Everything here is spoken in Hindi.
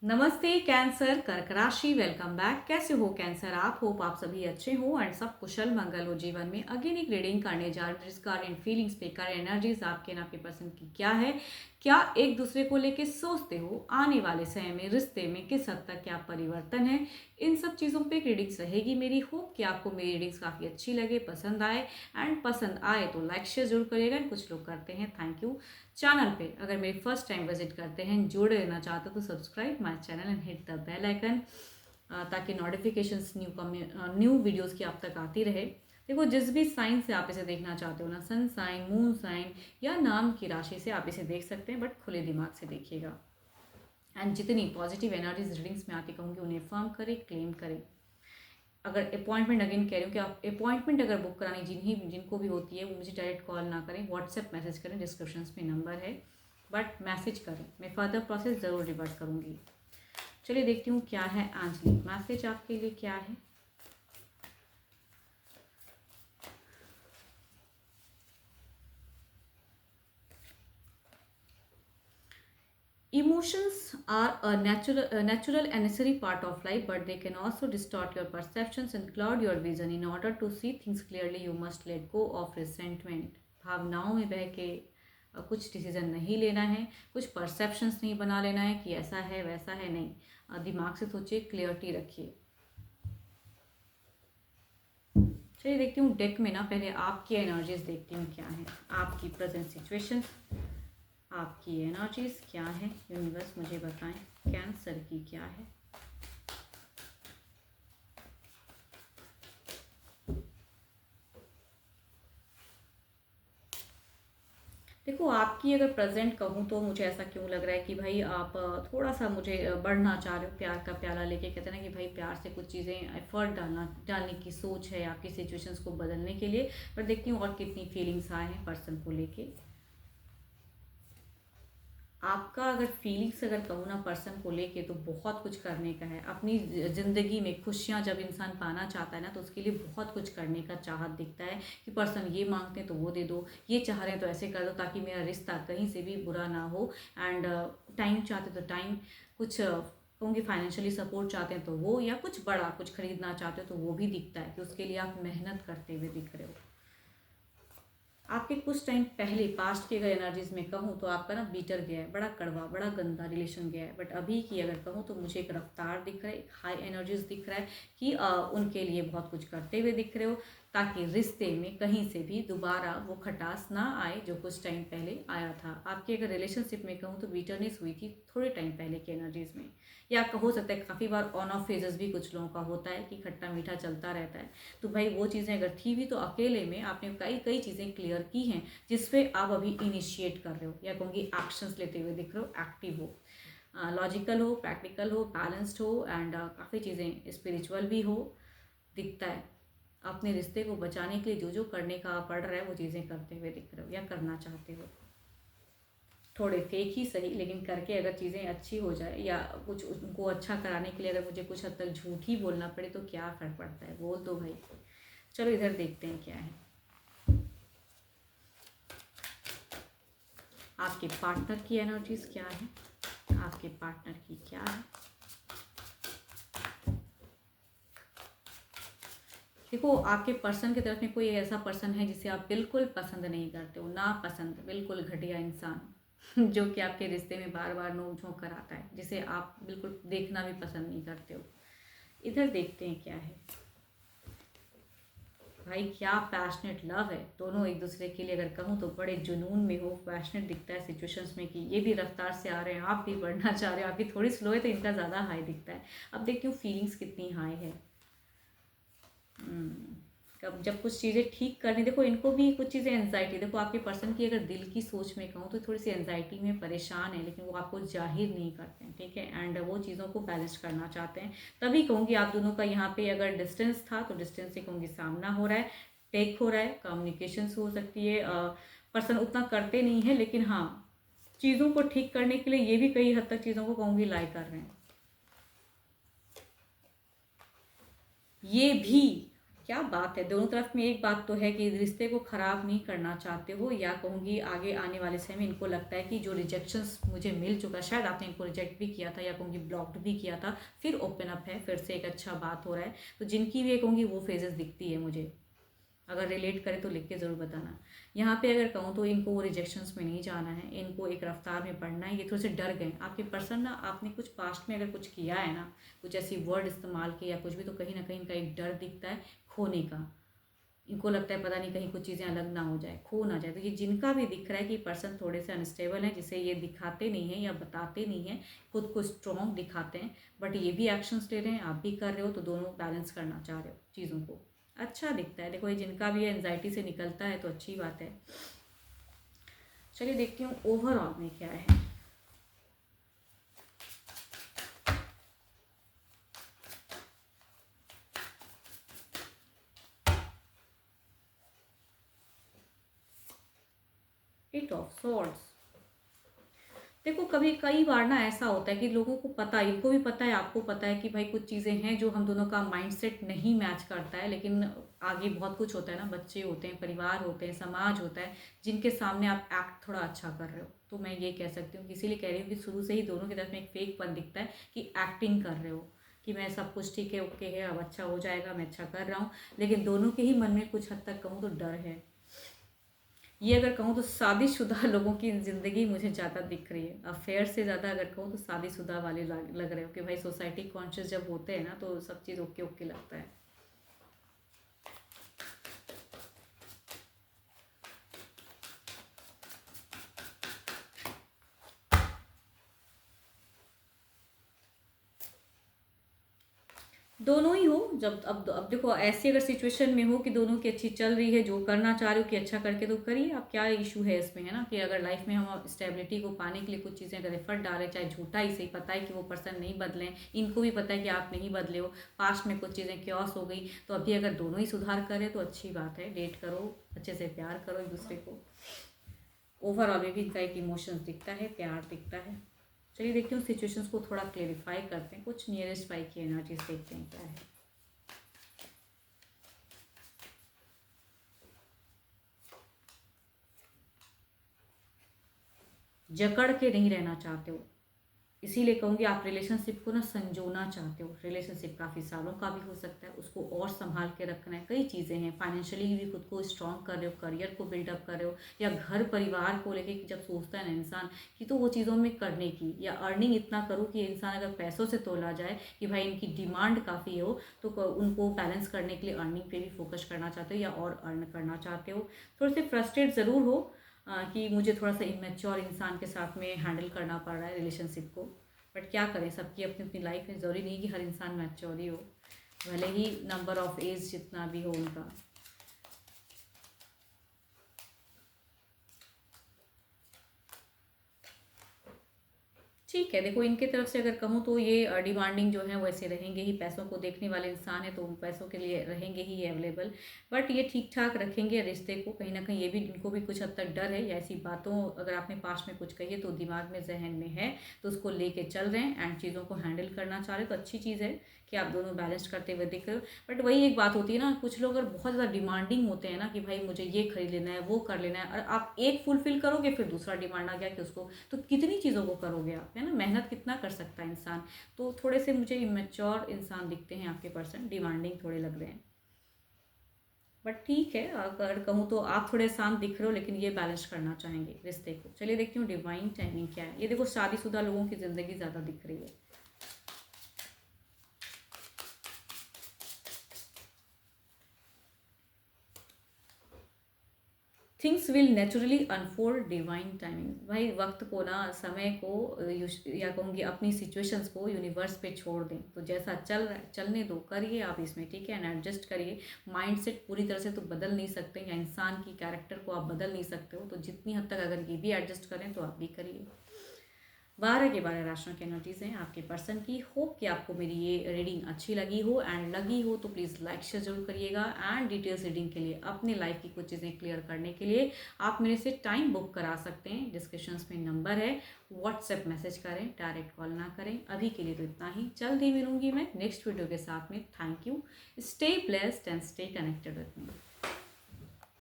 नमस्ते कैंसर कर्क राशि, वेलकम बैक। कैसे हो कैंसर आप? होप आप सभी अच्छे हो एंड सब कुशल मंगल हो जीवन में। अगेन एक रीडिंग करने जा रहे जिसका एंड फीलिंग्स पे कर एनर्जीज आपके ना आपके पर्सन की क्या है, क्या एक दूसरे को लेके सोचते हो, आने वाले समय में रिश्ते में किस हद तक क्या परिवर्तन है, इन सब चीज़ों पे एक रीडिंग्स रहेगी मेरी। होप कि आपको मेरी रीडिंग्स काफ़ी अच्छी लगे, पसंद आए एंड पसंद आए तो लाइक शेयर जरूर करिएगा। कुछ लोग करते हैं, थैंक यू। चैनल पे अगर मेरे फर्स्ट टाइम विजिट करते हैं, जुड़े रहना चाहते हो तो subscribe my channel and hit the bell icon, ताकि नोटिफिकेशंस न्यू वीडियोस की आप तक आती रहे। देखो, जिस भी साइन से आप इसे देखना चाहते हो ना, सन साइन, मून साइन या नाम की राशि से आप इसे देख सकते हैं, बट खुले दिमाग से देखिएगा। एंड जितनी पॉजिटिव एनर्जीज रीडिंग्स में आती कहूँगी उन्हें फर्म करें, क्लेम करें। अगर अपॉइंटमेंट, अगेन कह रही हूँ कि आप अपॉइंटमेंट अगर बुक करानी जिनको भी होती है, वो मुझे डायरेक्ट कॉल ना करें, व्हाट्सएप मैसेज करें, डिस्क्रिप्शन में नंबर है, बट मैसेज करें, मैं फर्दर प्रोसेस ज़रूर रिवर्ट करूँगी। चलिए देखती हूँ क्या है आंजलि मैसेज आपके लिए क्या है। Emotions are a natural and necessary part of life, but they can also distort your perceptions and cloud your vision. In order to see things clearly, you must let go of resentment. भावनाओं में बह के कुछ डिसीजन नहीं लेना है, कुछ परसेप्शंस नहीं बना लेना है कि ऐसा है वैसा है, नहीं। दिमाग से सोचिए, क्लियरिटी रखिए। चलिए देखती हूँ डेक में ना, पहले आपकी एनर्जीज देखती हूँ क्या है, आपकी प्रेजेंट सिचुएशन, आपकी एनर्जीज क्या है, यूनिवर्स मुझे बताएं कैंसर की क्या है। देखो, आपकी अगर प्रेजेंट कहूँ तो मुझे ऐसा क्यों लग रहा है कि भाई आप थोड़ा सा मुझे बढ़ना चाह रहे हो, प्यार का प्याला लेके। कहते हैं ना कि भाई प्यार से कुछ चीज़ें एफर्ट डालने की सोच है आपकी सिचुएशंस को बदलने के लिए। पर देखती हूँ और कितनी फीलिंग्स आए हैं पर्सन को लेके। आपका अगर फीलिंग्स अगर कहूँ ना पर्सन को लेके, तो बहुत कुछ करने का है अपनी ज़िंदगी में। खुशियाँ जब इंसान पाना चाहता है ना, तो उसके लिए बहुत कुछ करने का चाहत दिखता है कि पर्सन ये मांगते हैं तो वो दे दो, ये चाह रहे हैं तो ऐसे कर दो, ताकि मेरा रिश्ता कहीं से भी बुरा ना हो। एंड टाइम चाहते तो टाइम, कुछ कहूँगी फाइनेंशियली सपोर्ट चाहते हैं तो वो, या कुछ बड़ा कुछ खरीदना चाहते हो तो वो भी दिखता है कि उसके लिए आप मेहनत करते हुए दिख रहे हो। आपके कुछ टाइम पहले पास्ट की अगर एनर्जीज में कहूँ तो आपका ना बीटर गया है, बड़ा कड़वा बड़ा गंदा रिलेशन गया है। बट अभी की अगर कहूँ तो मुझे एक रफ्तार दिख रहा है, एक हाई एनर्जीज दिख रहा है कि उनके लिए बहुत कुछ करते हुए दिख रहे हो, ताकि रिश्ते में कहीं से भी दोबारा वो खटास ना आए जो कुछ टाइम पहले आया था। आपके अगर रिलेशनशिप में कहूँ तो बीटरनेस हुई थी थोड़े टाइम पहले की एनर्जीज में, या हो सकता है काफ़ी बार ऑन ऑफ फेजेस भी कुछ लोगों का होता है कि खट्टा मीठा चलता रहता है। तो भाई वो चीज़ें अगर थी भी तो अकेले में आपने कई कई चीज़ें क्लियर की हैं, जिसपे आप अभी इनिशिएट कर रहे हो, या कहूँगी एक्शंस लेते हुए दिख रहे हो, एक्टिव हो, लॉजिकल हो, प्रैक्टिकल हो, बैलेंस्ड हो, एंड काफ़ी चीज़ें स्पिरिचुअल भी हो, दिखता है। अपने रिश्ते को बचाने के लिए जो जो करने का पड़ रहा है वो चीज़ें करते हुए दिख रहे हो या करना चाहते हो। थोड़े फेक ही सही, लेकिन करके अगर चीज़ें अच्छी हो जाए, या कुछ उनको अच्छा कराने के लिए अगर मुझे कुछ हद तक झूठ ही बोलना पड़े तो क्या फ़र्क पड़ता है, बोल दो भाई। चलो इधर देखते हैं क्या है। आपके पार्टनर की एनर्जीज क्या है, आपके पार्टनर की क्या है। देखो, आपके पर्सन की तरफ में कोई ऐसा पर्सन है जिसे आप बिल्कुल पसंद नहीं करते हो, ना पसंद, बिल्कुल घटिया इंसान जो कि आपके रिश्ते में बार बार नोक झोंक कर आता है, जिसे आप बिल्कुल देखना भी पसंद नहीं करते हो। इधर देखते हैं क्या है। भाई क्या पैशनेट लव है, दोनों एक दूसरे के लिए अगर कहूँ तो बड़े जुनून में हो, पैशनेट दिखता है सिचुएशंस में कि ये भी रफ्तार से आ रहे हैं, आप भी बढ़ना चाह रहे हो, आपकी थोड़ी स्लो है तो इनका ज़्यादा हाई दिखता है। अब देखती हूँ फीलिंग्स कितनी हाई है। कब जब कुछ चीज़ें ठीक करनी, देखो इनको भी कुछ चीज़ें एनजाइटी, देखो आपके पर्सन की अगर दिल की सोच में कहूँ तो थोड़ी सी एनजाइटी में परेशान है, लेकिन वो आपको जाहिर नहीं करते हैं, ठीक है। एंड वो चीज़ों को बैलेंस करना चाहते हैं। तभी कहूँगी आप दोनों का यहाँ पे अगर डिस्टेंस था तो डिस्टेंस से कहूँगी सामना हो रहा है, टेक हो रहा है, कम्युनिकेशन हो सकती है। पर्सन उतना करते नहीं है, लेकिन हाँ चीज़ों को ठीक करने के लिए ये भी कई हद तक चीज़ों को कहूँगी लाई कर रहे हैं। ये भी क्या बात है! दोनों तरफ में एक बात तो है कि रिश्ते को ख़राब नहीं करना चाहते हो, या कहूँगी आगे आने वाले समय में इनको लगता है कि जो रिजेक्शंस मुझे मिल चुका है, शायद आपने इनको रिजेक्ट भी किया था या कहूँगी ब्लॉक्ड भी किया था, फिर ओपन अप है, फिर से एक अच्छा बात हो रहा है। तो जिनकी भी ये कहूँगी वो फेजेज़ दिखती है मुझे। अगर रिलेट करें तो लिख के ज़रूर बताना। यहाँ पे अगर कहूँ तो इनको वो रिजेक्शंस में नहीं जाना है, इनको एक रफ्तार में बढ़ना है। ये थोड़े से डर गए आपके पर्सन ना, आपने कुछ पास्ट में अगर कुछ किया है ना, कुछ ऐसी वर्ड इस्तेमाल किया या कुछ भी, तो कहीं ना कहीं इनका एक डर दिखता है खोने का। इनको लगता है पता नहीं कहीं कुछ चीज़ें अलग ना हो जाए, खो ना जाए। तो ये जिनका भी दिख रहा है कि पर्सन थोड़े से अनस्टेबल हैं, जिसे ये दिखाते नहीं हैं या बताते नहीं हैं, खुद को स्ट्रॉन्ग दिखाते हैं, बट ये भी एक्शंस ले रहे हैं, आप भी कर रहे हो, तो दोनों बैलेंस करना चाह रहे हो चीज़ों को। अच्छा दिखता है। देखो ये जिनका भी एंजाइटी से निकलता है तो अच्छी बात है। चलिए देखती हूँ ओवरऑल में क्या है। Eight of swords. देखो कभी कई बार ना ऐसा होता है कि लोगों को पता है, इनको भी पता है, आपको पता है कि भाई कुछ चीज़ें हैं जो हम दोनों का माइंडसेट नहीं मैच करता है, लेकिन आगे बहुत कुछ होता है ना, बच्चे होते हैं, परिवार होते हैं, समाज होता है, जिनके सामने आप एक्ट थोड़ा अच्छा कर रहे हो। तो मैं ये कह सकती हूँ, इसीलिए कह रही हूँ कि शुरू से ही दोनों की तरफ में एक फेकपन दिखता है कि एक्टिंग कर रहे हो कि मैं सब कुछ ठीक है, ओके है, अब अच्छा हो जाएगा, मैं अच्छा कर रहा हूँ, लेकिन दोनों के ही मन में कुछ हद तक कहूँ तो डर है। ये अगर कहूँ तो शादीशुदा लोगों की ज़िंदगी मुझे ज़्यादा दिख रही है, अफेयर से ज़्यादा अगर कहूँ तो शादीशुदा वाले लग रहे हो कि भाई सोसाइटी कॉन्शियस जब होते हैं ना, तो सब चीज़ ओके ओके लगता है। दोनों ही हो। जब अब देखो ऐसी अगर सिचुएशन में हो कि दोनों की अच्छी चल रही है, जो करना चाह रहे हो कि अच्छा करके, तो करिए। आप क्या इशू है इसमें, है ना, कि अगर लाइफ में हम स्टेबिलिटी को पाने के लिए कुछ चीज़ें अगर एफर्ट डालें, चाहे झूठा ही सही, पता है कि वो पर्सन नहीं बदलें, इनको भी पता है कि आप नहीं बदले हो, पास्ट में कुछ चीज़ें क्योस हो गई, तो अभी अगर दोनों ही सुधार करें तो अच्छी बात है। डेट करो, अच्छे से प्यार करो एक दूसरे को। ओवरऑल में भी इनका एक इमोशंस दिखता है, प्यार दिखता है। चलिए देखते हैं सिचुएशंस को थोड़ा क्लेरिफाई करते हैं, कुछ नियरेस्ट बाई की एनर्जीज देखते हैं क्या है। जकड़ के नहीं रहना चाहते हो, इसीलिए कहूँगी आप रिलेशनशिप को ना संजोना चाहते हो। रिलेशनशिप काफ़ी सालों का भी हो सकता है, उसको और संभाल के रखना है। कई चीज़ें हैं, फाइनेंशियली भी खुद को स्ट्रॉन्ग कर रहे हो, करियर को बिल्डअप कर रहे हो, या घर परिवार को लेके जब सोचता है ना इंसान कि, तो वो चीज़ों में करने की, या अर्निंग इतना करो कि इंसान अगर पैसों से तोला जाए कि भाई इनकी डिमांड काफ़ी हो, तो उनको बैलेंस करने के लिए अर्निंग पे भी फोकस करना चाहते हो या और अर्न करना चाहते हो। थोड़े से फ्रस्ट्रेट ज़रूर हो कि मुझे थोड़ा सा इमेच्योर इंसान के साथ में हैंडल करना पड़ रहा है रिलेशनशिप को, बट क्या करें, सबकी अपनी अपनी लाइफ में, ज़रूरी नहीं कि हर इंसान मैच्योर ही हो, भले ही नंबर ऑफ एज जितना भी हो उनका। ठीक है, देखो इनके तरफ से अगर कहूँ तो ये डिमांडिंग जो है वैसे रहेंगे ही, पैसों को देखने वाले इंसान है तो पैसों के लिए रहेंगे ही अवेलेबल, बट ये ठीक ठाक रखेंगे रिश्ते को। कहीं ना कहीं ये भी, इनको भी कुछ हद तक डर है, या ऐसी बातों अगर आपने पास्ट में कुछ कही है तो दिमाग में, जहन में है, तो उसको लेके चल रहे हैं एंड चीज़ों को हैंडल करना चाह रहे हैं। तो अच्छी चीज़ है कि आप दोनों बैलेंस करते हुए दिख रहे हो। बट वही एक बात होती है ना, कुछ लोग अगर बहुत ज़्यादा डिमांडिंग होते हैं ना कि भाई मुझे ये खरीद लेना है, वो कर लेना है, और आप एक फुलफिल करोगे फिर दूसरा डिमांड आ गया कि उसको, तो कितनी चीज़ों को करोगे आप, है ना, मेहनत कितना कर सकता है इंसान। तो थोड़े से मुझे इमेच्योर इंसान दिखते हैं आपके पर्सन, डिमांडिंग थोड़े लग रहे हैं, बट ठीक है। अगर कहूँ तो आप थोड़े शांत दिख रहे हो, लेकिन ये बैलेंस करना चाहेंगे रिश्ते को। चलिए देखती हूँ डिवाइन टाइमिंग क्या है। ये देखो शादीशुदा लोगों की ज़िंदगी ज़्यादा दिख रही है। Things will naturally unfold divine timing. भाई वक्त को ना, समय को, या कहूँगी अपनी सिचुएशंस को यूनिवर्स पे छोड़ दें, तो जैसा चल रहा है चलने दो, करिए आप इसमें, ठीक है, एंड एडजस्ट करिए। माइंडसेट पूरी तरह से तो बदल नहीं सकते, या इंसान की कैरेक्टर को आप बदल नहीं सकते हो, तो जितनी हद तक अगर ये भी एडजस्ट करें तो आप भी करिए। 12 के 12 राशियों की एनर्जीज हैं आपके पर्सन की। होप कि आपको मेरी ये रीडिंग अच्छी लगी हो, एंड लगी हो तो प्लीज़ लाइक शेयर जरूर करिएगा। एंड डिटेल्स रीडिंग के लिए, अपने लाइफ की कुछ चीज़ें क्लियर करने के लिए आप मेरे से टाइम बुक करा सकते हैं। डिस्क्रिप्शन में नंबर है, व्हाट्सएप मैसेज करें, डायरेक्ट कॉल ना करें। अभी के लिए तो इतना ही, जल्द ही मिलूंगी मैं नेक्स्ट वीडियो के साथ में। Thank you, stay blessed and stay connected with me.